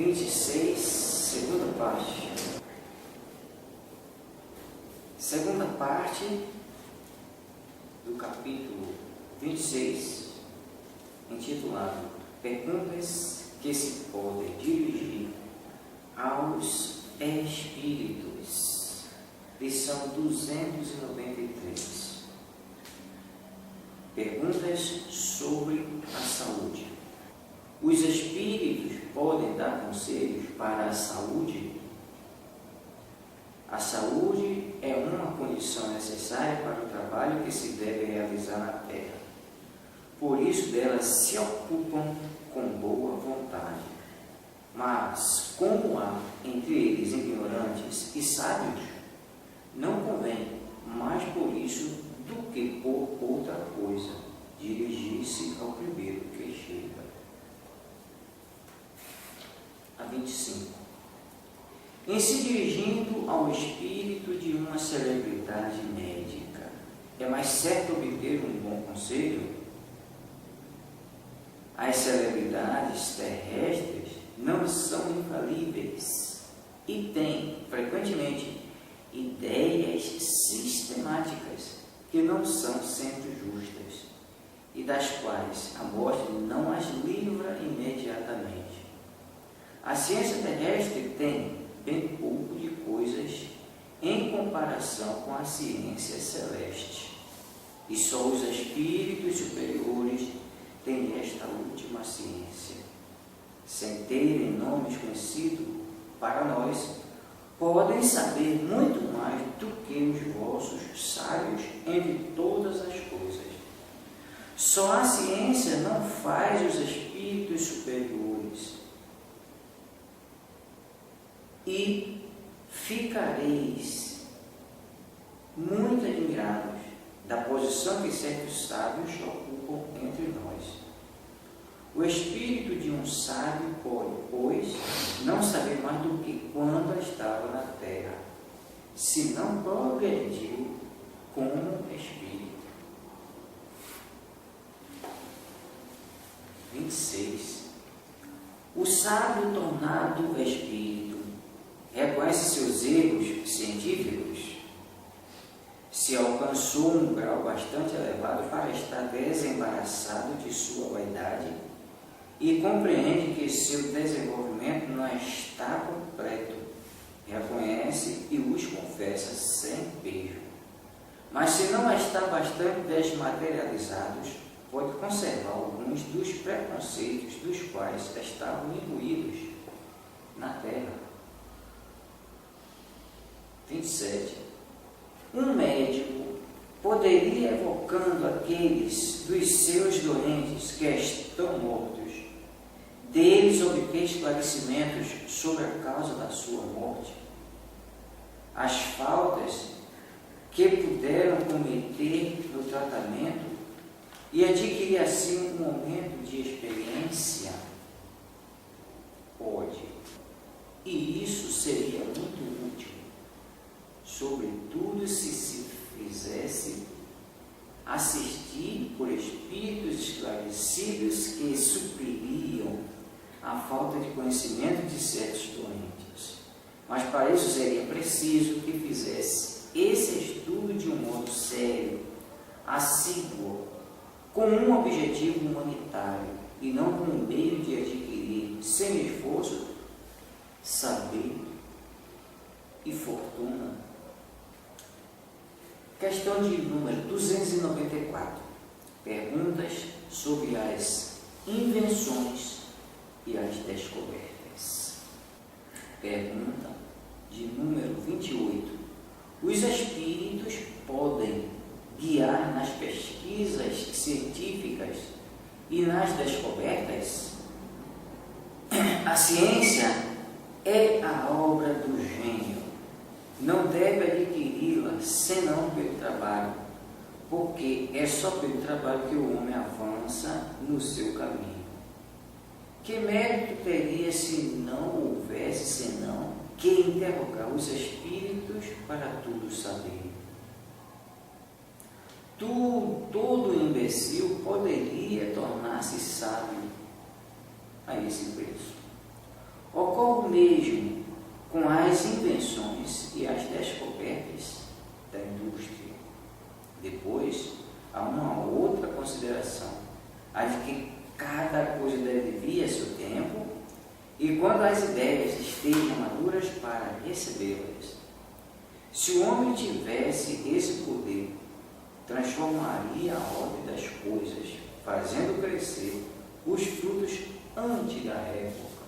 26, segunda parte. Segunda parte do capítulo 26, intitulado Perguntas que se podem dirigir aos Espíritos, lição 293. Perguntas sobre a saúde. Os Espíritos podem dar conselhos para a saúde? A saúde é uma condição necessária para o trabalho que se deve realizar na Terra. Por isso, delas se ocupam com boa vontade. Mas, como há entre eles ignorantes e sábios, não convém, mais por isso do que por outra coisa, dirigir-se ao primeiro que chega. A 25. Em se dirigindo ao espírito de uma celebridade médica, é mais certo obter um bom conselho? As celebridades terrestres não são infalíveis e têm, frequentemente, ideias sistemáticas que não são sempre justas e das quais a morte não as livra imediatamente. A ciência terrestre tem bem pouco de coisas em comparação com a ciência celeste, e só os espíritos superiores têm esta última ciência. Sem terem nomes conhecidos para nós, podem saber muito mais do que os vossos sábios entre todas as coisas. Só a ciência não faz os espíritos superiores. E ficareis muito admirados da posição que certos sábios ocupam entre nós. O espírito de um sábio pode, pois, não saber mais do que quando estava na terra, se não progrediu como espírito. 26. O sábio tornado espírito reconhece seus erros científicos, se alcançou um grau bastante elevado para estar desembaraçado de sua vaidade e compreende que seu desenvolvimento não está completo, reconhece e os confessa sem pejo. Mas se não está bastante desmaterializados, pode conservar alguns dos preconceitos dos quais estavam imbuídos na terra. 27. Um médico poderia, evocando aqueles dos seus doentes que estão mortos, deles obter esclarecimentos sobre a causa da sua morte, as faltas que puderam cometer no tratamento e adquirir assim um momento de experiência? Pode. E isso seria muito útil, sobretudo se fizesse assistir por espíritos esclarecidos que supririam a falta de conhecimento de certos doentes. Mas para isso seria preciso que fizesse esse estudo de um modo sério, assíduo, com um objetivo humanitário e não com um meio de adquirir, sem esforço, saber e fortuna. Questão de número 294. Perguntas sobre as invenções e as descobertas. Pergunta de número 28. Os espíritos podem guiar nas pesquisas científicas e nas descobertas? A ciência é a obra do gênio. Não deve adquiri-la senão pelo trabalho, porque é só pelo trabalho que o homem avança no seu caminho. Que mérito teria se não houvesse senão que interrogar os espíritos para tudo saber? Todo imbecil poderia tornar-se sábio a esse preço. Ocorre o mesmo com as invenções e as descobertas da indústria. Depois, há uma outra consideração, a de que cada coisa deve vir a seu tempo, e quando as ideias estejam maduras para recebê-las. Se o homem tivesse esse poder, transformaria a ordem das coisas, fazendo crescer os frutos antes da época.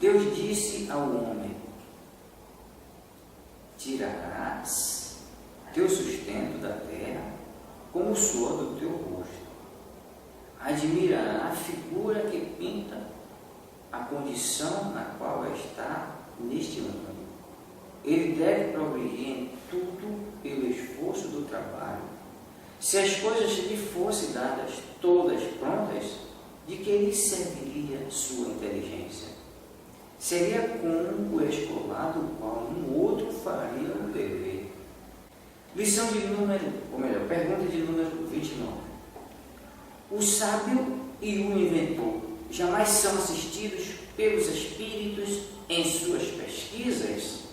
Deus disse ao homem: tirarás teu sustento da terra como o suor do teu rosto. Admirará a figura que pinta a condição na qual está neste mundo. Ele deve progredir em tudo pelo esforço do trabalho. Se as coisas lhe fossem dadas todas prontas, de que lhe serviria sua inteligência? Seria como o escolar do qual um outro faria o dever. Pergunta de número 29. O sábio e o inventor jamais são assistidos pelos espíritos em suas pesquisas?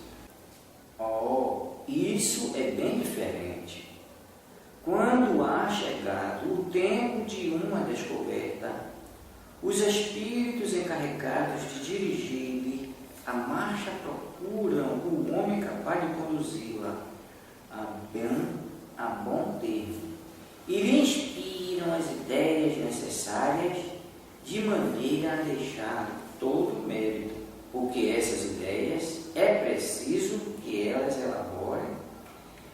Isso é bem diferente. Quando há chegado o tempo de uma descoberta, os espíritos encarregados de dirigir-lhe a marcha procuram o homem capaz de conduzi-la a bom termo e lhe inspiram as ideias necessárias de maneira a deixar todo o mérito, porque essas ideias é preciso que elas elaborem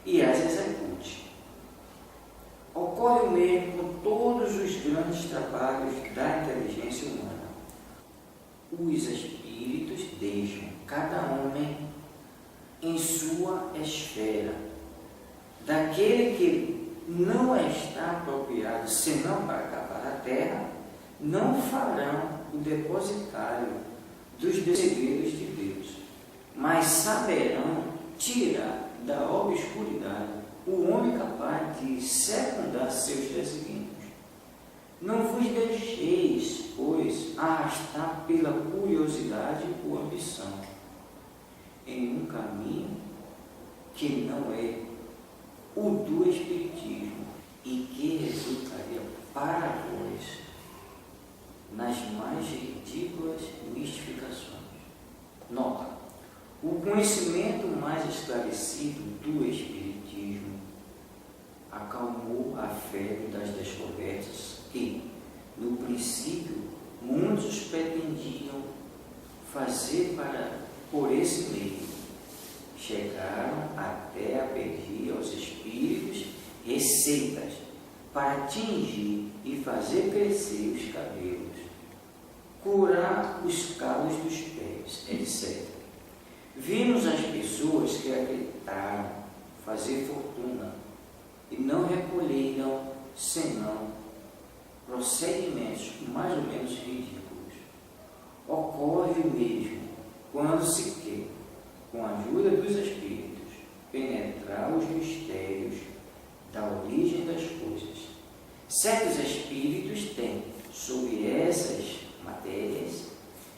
e as execute. Ocorre o mesmo com todos os grandes trabalhos da inteligência humana. Os espíritos deixam cada homem em sua esfera. Daquele que não está apropriado senão para cavar a terra, não farão o depositário dos segredos de Deus, mas saberão tirar da obscuridade o homem capaz de secundar seus desígnios. Não vos deixeis, pois, arrastar pela curiosidade ou ambição em um caminho que não é o do Espiritismo e que resultaria para vós nas mais ridículas mistificações. Nota: o conhecimento mais esclarecido do Espiritismo acalmou a febre das descobertas que, no princípio, muitos pretendiam fazer por esse meio. Chegaram até a pedir aos espíritos receitas para tingir e fazer crescer os cabelos, curar os calos dos pés, etc. Vimos as pessoas que acreditaram fazer fortuna e não recolheram senão procedimentos mais ou menos ridículos. Ocorre o mesmo quando se quer, com a ajuda dos espíritos, penetrar os mistérios da origem das coisas. Certos espíritos têm, sobre essas matérias,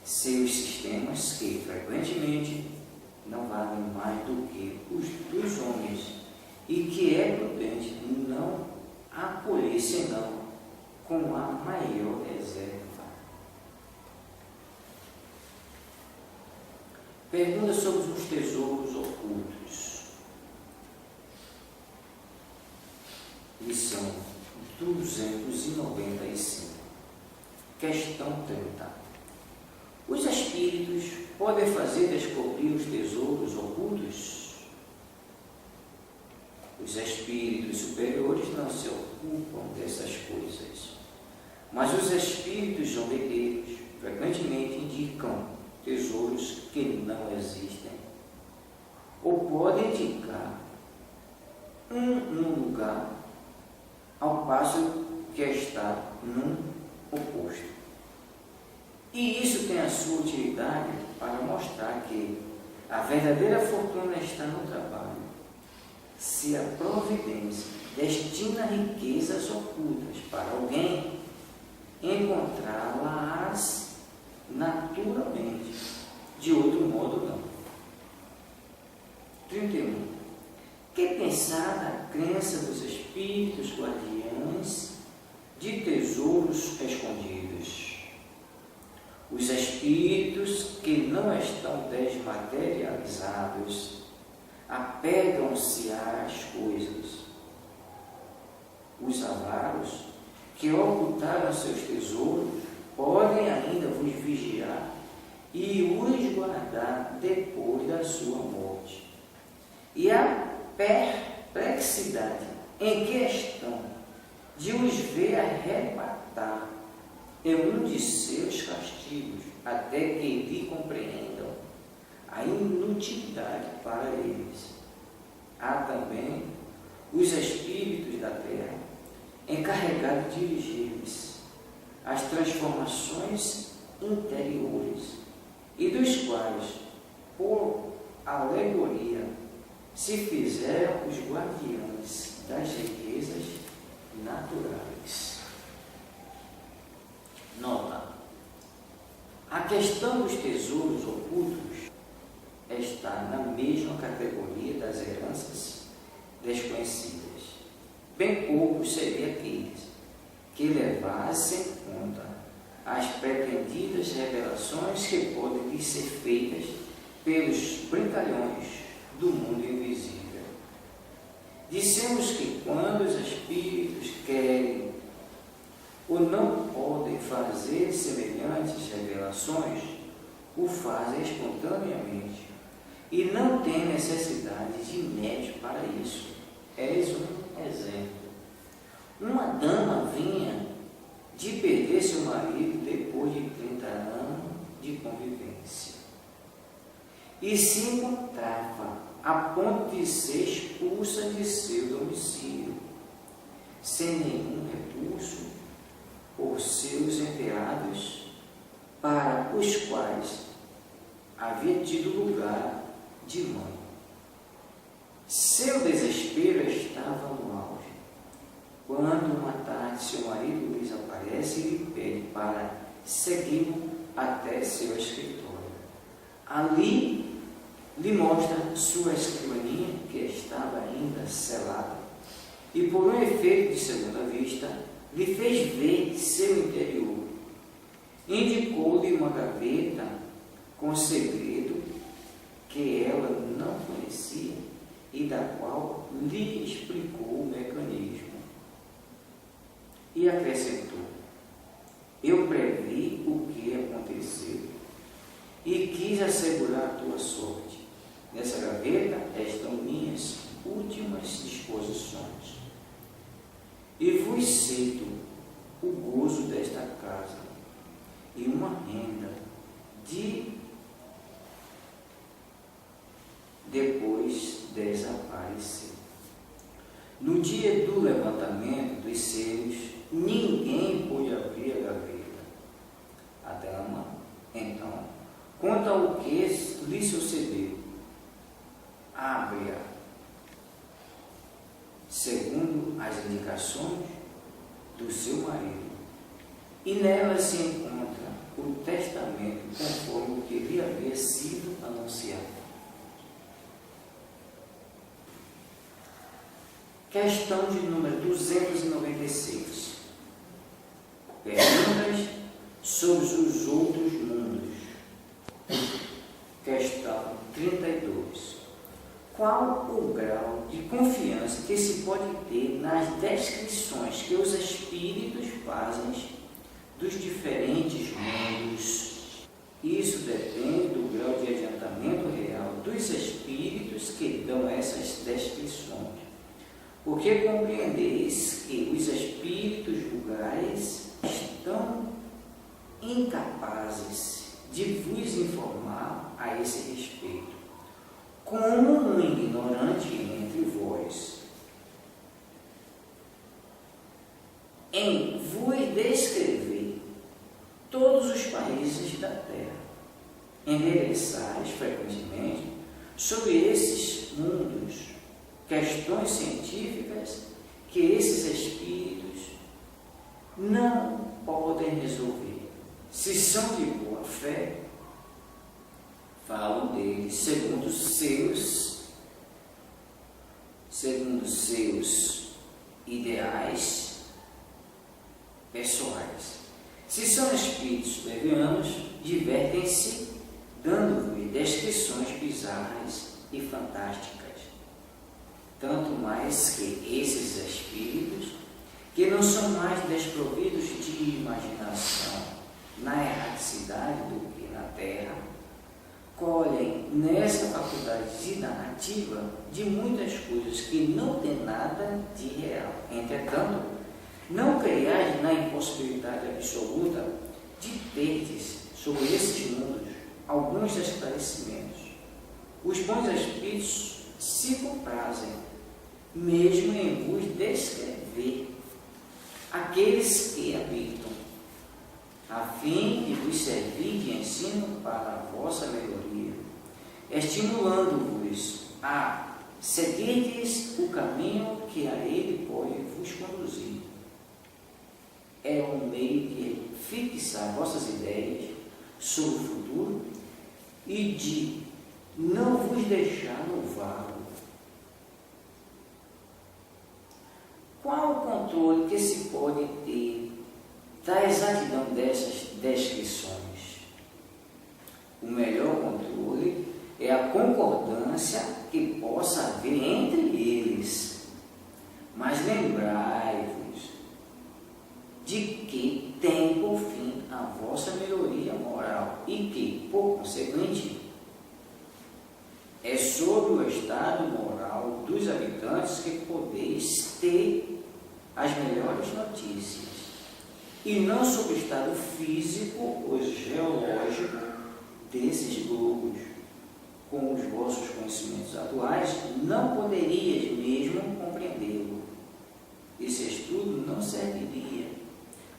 seus sistemas que, frequentemente, não valem mais do que os dos homens e que é prudente não acolher senão com a maior reserva. Pergunta sobre os tesouros ocultos. Lição 295. Questão 30. Os espíritos podem fazer descobrir os tesouros ocultos? Os espíritos superiores não se ocupam dessas coisas, mas os espíritos zombeteiros frequentemente indicam tesouros que não existem, ou podem indicar num lugar ao passo que está num oposto. E isso tem a sua utilidade para mostrar que a verdadeira fortuna está no trabalho. Se a providência destina riquezas ocultas para alguém, encontrá-las naturalmente, de outro modo não. 31. Que pensar da crença dos espíritos guardiães de tesouros escondidos? Os espíritos que não estão desmaterializados apegam-se às coisas. Os avaros que ocultaram seus tesouros podem ainda vos vigiar e os guardar depois da sua morte. E a perplexidade em que estão de os ver arrebatar é um de seus castigos, até que lhe compreendam a inutilidade para eles. Há também os espíritos da terra encarregados de dirigir-lhes as transformações interiores, e dos quais, por alegoria, se fizeram os guardiães das riquezas naturais. Nota: a questão dos tesouros ocultos está na mesma categoria das heranças desconhecidas. Bem pouco seria aqueles que levassem em conta as pretendidas revelações que podem lhe ser feitas pelos brincalhões do mundo invisível. Dissemos que quando os espíritos querem ou não podem fazer semelhantes revelações, o fazem espontaneamente e não tem necessidade de médios para isso. Eis um exemplo. Uma dama vinha de perder seu marido depois de 30 anos de convivência e se encontrava a ponto de ser expulsa de seu domicílio, sem nenhum recurso por seus enteados, para os quais havia tido lugar de mãe. Seu desespero estava no auge, quando uma tarde seu marido lhes aparece e lhe pede para segui-lo até seu escritório. Ali lhe mostra sua escrivaninha, que estava ainda selada, e por um efeito de segunda vista, lhe fez ver seu interior. Indicou-lhe uma gaveta com segredo que ela não conhecia e da qual lhe explicou o mecanismo. E acrescentou: eu previ o que aconteceu e quis assegurar a tua sorte. Nessa gaveta estão minhas últimas disposições. E vos cedo o gozo desta casa e uma renda de depois desaparecer. No dia do levantamento dos selos, ninguém pôde abrir a gaveta. A dama, então, conta o que lhe sucedeu. Abre-a, segundo as indicações do seu marido, e nela se encontra o testamento conforme o que lhe havia sido anunciado. Questão de número 296. Perguntas sobre os outros mundos. Questão 32. Qual o grau de confiança que se pode ter nas descrições que os espíritos fazem dos diferentes mundos? Isso depende do grau de adiantamento real dos espíritos que dão essas descrições. Porque compreendeis que os espíritos vulgares estão incapazes de vos informar a esse respeito, como um ignorante entre vós, em vos descrever todos os países da terra, endereçais frequentemente sobre esses mundos questões científicas que esses espíritos não podem resolver. Se são de boa fé, falam deles segundo seus ideais pessoais. Se são espíritos levianos, divertem-se dando-lhe descrições bizarras e fantásticas. Tanto mais que esses espíritos, que não são mais desprovidos de imaginação na erraticidade do que na terra, colhem nessa faculdade de narrativa de muitas coisas que não têm nada de real. Entretanto, não creiais na impossibilidade absoluta de terdes sobre esses mundos alguns esclarecimentos. Os bons espíritos se comprazem, mesmo em vos descrever aqueles que habitam, a fim de vos servir de ensino para a vossa melhoria, estimulando-vos a seguirdes o caminho que a ele pode vos conduzir. É um meio de fixar vossas ideias sobre o futuro e de não vos deixar no vácuo. Qual o controle que se pode ter da exatidão dessas descrições? O melhor controle é a concordância que possa haver entre eles. Mas lembrai-vos de que tem por fim a vossa melhoria moral e que, por conseguinte, é sobre o estado moral dos habitantes que podeis ter as melhores notícias, e não sobre o estado físico ou geológico desses globos. Com os vossos conhecimentos atuais, não poderias mesmo compreendê-lo. Esse estudo não serviria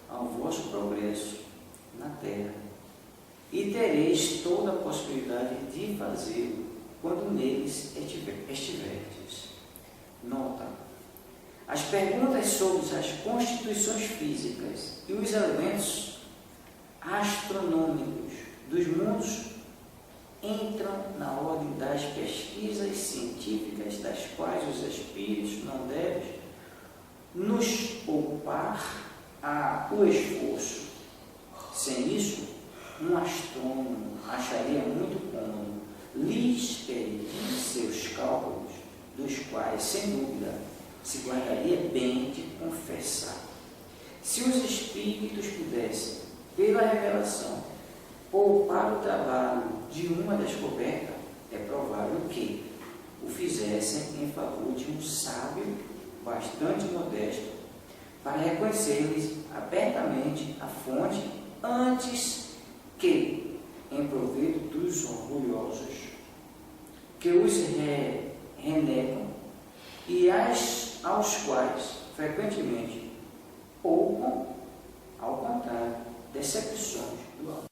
ao vosso progresso na Terra, e tereis toda a possibilidade de fazê-lo quando neles estiverdes. Nota: as perguntas sobre as constituições físicas e os elementos astronômicos dos mundos entram na ordem das pesquisas científicas, das quais os espíritos não devem nos poupar o esforço. Sem isso, um astrônomo acharia muito cômodo lhes pedir seus cálculos, dos quais, sem dúvida, se guardaria bem de confessar. Se os espíritos pudessem, pela revelação, poupar o trabalho de uma descoberta, é provável que o fizessem em favor de um sábio bastante modesto, para reconhecer-lhes abertamente a fonte, antes que em proveito dos orgulhosos, que os renegam e aos quais frequentemente poupam, ao contrário, decepções do alto.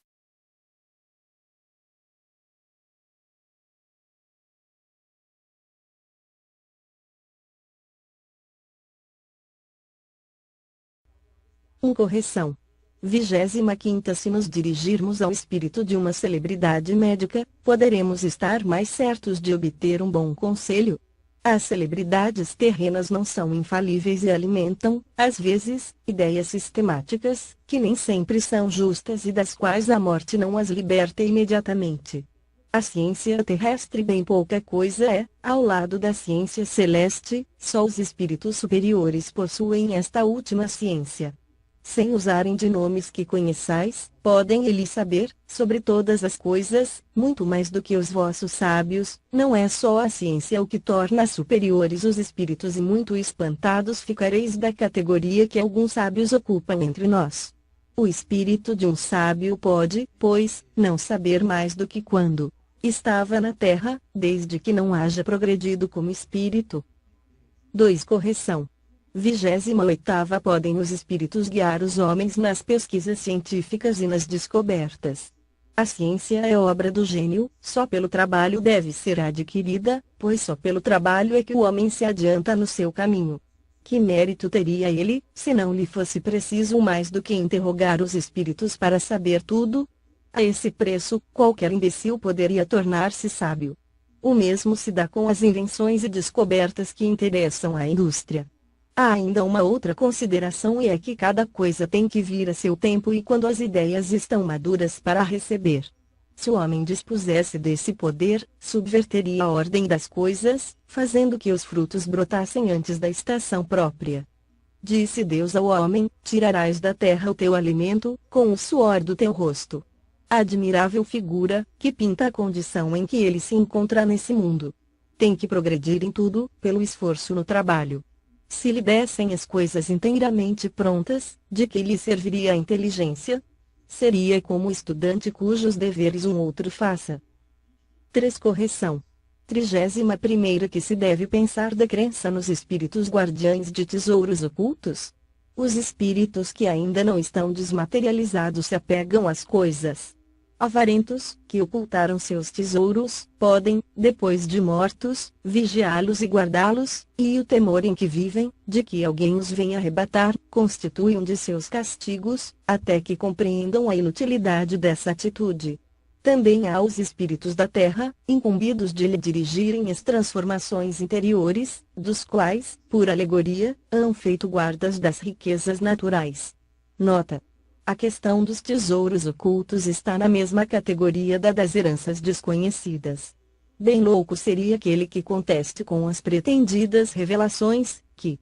Correção. 25ª. Se nos dirigirmos ao espírito de uma celebridade médica, poderemos estar mais certos de obter um bom conselho. As celebridades terrenas não são infalíveis e alimentam, às vezes, ideias sistemáticas, que nem sempre são justas e das quais a morte não as liberta imediatamente. A ciência terrestre bem pouca coisa é, ao lado da ciência celeste, só os espíritos superiores possuem esta última ciência. Sem usarem de nomes que conheçais, podem eles saber, sobre todas as coisas, muito mais do que os vossos sábios. Não é só a ciência o que torna superiores os espíritos, e muito espantados ficareis da categoria que alguns sábios ocupam entre nós. O espírito de um sábio pode, pois, não saber mais do que quando estava na terra, desde que não haja progredido como espírito. 2. Correção. 28ª. Podem os espíritos guiar os homens nas pesquisas científicas e nas descobertas. A ciência é obra do gênio, só pelo trabalho deve ser adquirida, pois só pelo trabalho é que o homem se adianta no seu caminho. Que mérito teria ele, se não lhe fosse preciso mais do que interrogar os espíritos para saber tudo? A esse preço, qualquer imbecil poderia tornar-se sábio. O mesmo se dá com as invenções e descobertas que interessam à indústria. Há ainda uma outra consideração, e é que cada coisa tem que vir a seu tempo e quando as ideias estão maduras para receber. Se o homem dispusesse desse poder, subverteria a ordem das coisas, fazendo que os frutos brotassem antes da estação própria. Disse Deus ao homem: tirarás da terra o teu alimento, com o suor do teu rosto. Admirável figura, que pinta a condição em que ele se encontra nesse mundo. Tem que progredir em tudo, pelo esforço no trabalho. Se lhe dessem as coisas inteiramente prontas, de que lhe serviria a inteligência? Seria como o estudante cujos deveres um outro faça. 3. Correção. 31ª que se deve pensar da crença nos espíritos guardiães de tesouros ocultos? Os espíritos que ainda não estão desmaterializados se apegam às coisas. Avarentos, que ocultaram seus tesouros, podem, depois de mortos, vigiá-los e guardá-los, e o temor em que vivem, de que alguém os venha arrebatar, constitui um de seus castigos, até que compreendam a inutilidade dessa atitude. Também há os espíritos da terra, incumbidos de lhe dirigirem as transformações interiores, dos quais, por alegoria, hão feito guardas das riquezas naturais. Nota: a questão dos tesouros ocultos está na mesma categoria da das heranças desconhecidas. Bem louco seria aquele que conteste com as pretendidas revelações, que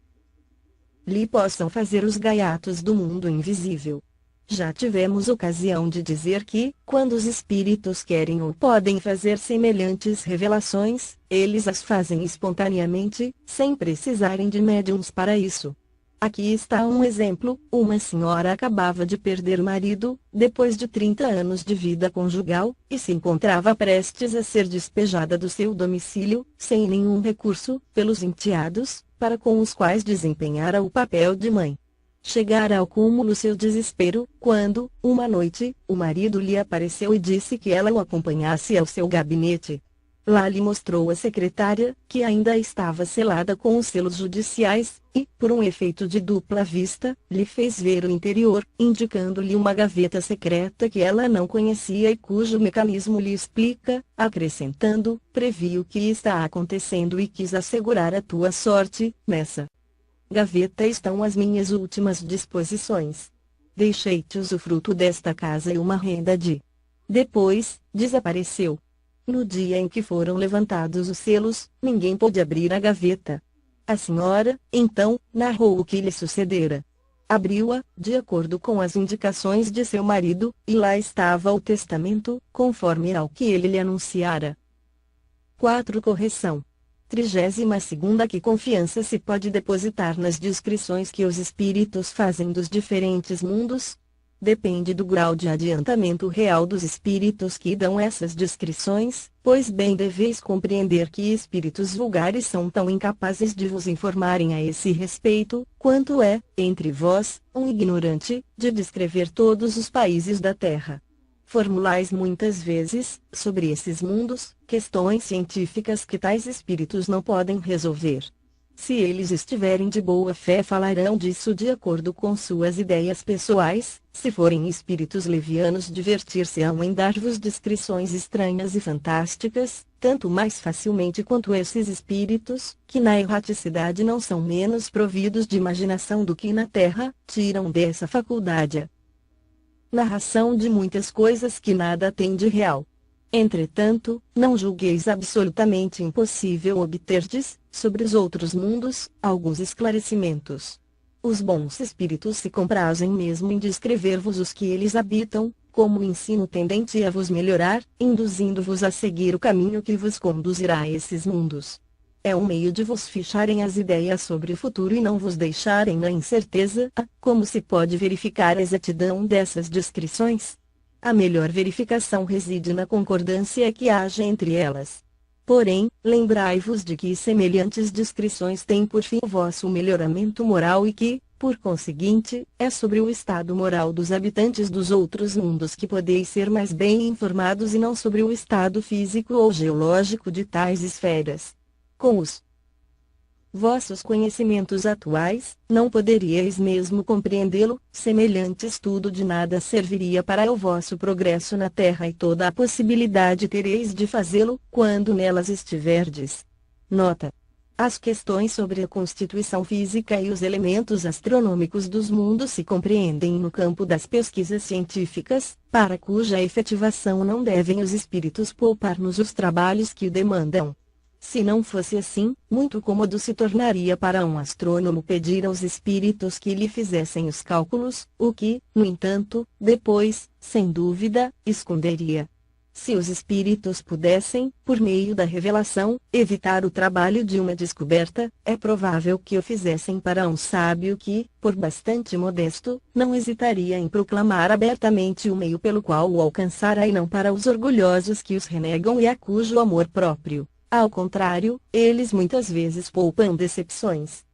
lhe possam fazer os gaiatos do mundo invisível. Já tivemos ocasião de dizer que, quando os espíritos querem ou podem fazer semelhantes revelações, eles as fazem espontaneamente, sem precisarem de médiuns para isso. Aqui está um exemplo: uma senhora acabava de perder o marido, depois de 30 anos de vida conjugal, e se encontrava prestes a ser despejada do seu domicílio, sem nenhum recurso, pelos enteados, para com os quais desempenhara o papel de mãe. Chegara ao cúmulo seu desespero, quando, uma noite, o marido lhe apareceu e disse que ela o acompanhasse ao seu gabinete. Lá lhe mostrou a secretária, que ainda estava selada com os selos judiciais, e, por um efeito de dupla vista, lhe fez ver o interior, indicando-lhe uma gaveta secreta que ela não conhecia e cujo mecanismo lhe explica, acrescentando: previ o que está acontecendo e quis assegurar a tua sorte. Nessa gaveta estão as minhas últimas disposições. Deixei-te usufruto desta casa e uma renda de. Depois, desapareceu. No dia em que foram levantados os selos, ninguém pôde abrir a gaveta. A senhora, então, narrou o que lhe sucedera. Abriu-a, de acordo com as indicações de seu marido, e lá estava o testamento, conforme ao que ele lhe anunciara. 4. Correção. 32ª Que confiança se pode depositar nas descrições que os espíritos fazem dos diferentes mundos? Depende do grau de adiantamento real dos espíritos que dão essas descrições, pois bem deveis compreender que espíritos vulgares são tão incapazes de vos informarem a esse respeito, quanto é, entre vós, um ignorante, de descrever todos os países da terra. Formulais muitas vezes, sobre esses mundos, questões científicas que tais espíritos não podem resolver. Se eles estiverem de boa fé, falarão disso de acordo com suas ideias pessoais; se forem espíritos levianos, divertir-se-ão em dar-vos descrições estranhas e fantásticas, tanto mais facilmente quanto esses espíritos, que na erraticidade não são menos providos de imaginação do que na terra, tiram dessa faculdade a narração de muitas coisas que nada têm de real. Entretanto, não julgueis absolutamente impossível obterdes, sobre os outros mundos, alguns esclarecimentos. Os bons espíritos se comprazem mesmo em descrever-vos os que eles habitam, como ensino tendente a vos melhorar, induzindo-vos a seguir o caminho que vos conduzirá a esses mundos. É um meio de vos ficharem as ideias sobre o futuro e não vos deixarem na incerteza. Como se pode verificar a exatidão dessas descrições? A melhor verificação reside na concordância que haja entre elas. Porém, lembrai-vos de que semelhantes descrições têm por fim o vosso melhoramento moral e que, por conseguinte, é sobre o estado moral dos habitantes dos outros mundos que podeis ser mais bem informados e não sobre o estado físico ou geológico de tais esferas. Com os vossos conhecimentos atuais, não poderíeis mesmo compreendê-lo, semelhante estudo de nada serviria para o vosso progresso na Terra e toda a possibilidade tereis de fazê-lo, quando nelas estiverdes. Nota: as questões sobre a constituição física e os elementos astronômicos dos mundos se compreendem no campo das pesquisas científicas, para cuja efetivação não devem os espíritos poupar-nos os trabalhos que o demandam. Se não fosse assim, muito cômodo se tornaria para um astrônomo pedir aos espíritos que lhe fizessem os cálculos, o que, no entanto, depois, sem dúvida, esconderia. Se os espíritos pudessem, por meio da revelação, evitar o trabalho de uma descoberta, é provável que o fizessem para um sábio que, por bastante modesto, não hesitaria em proclamar abertamente o meio pelo qual o alcançará e não para os orgulhosos que os renegam e a cujo amor próprio, ao contrário, eles muitas vezes poupam decepções.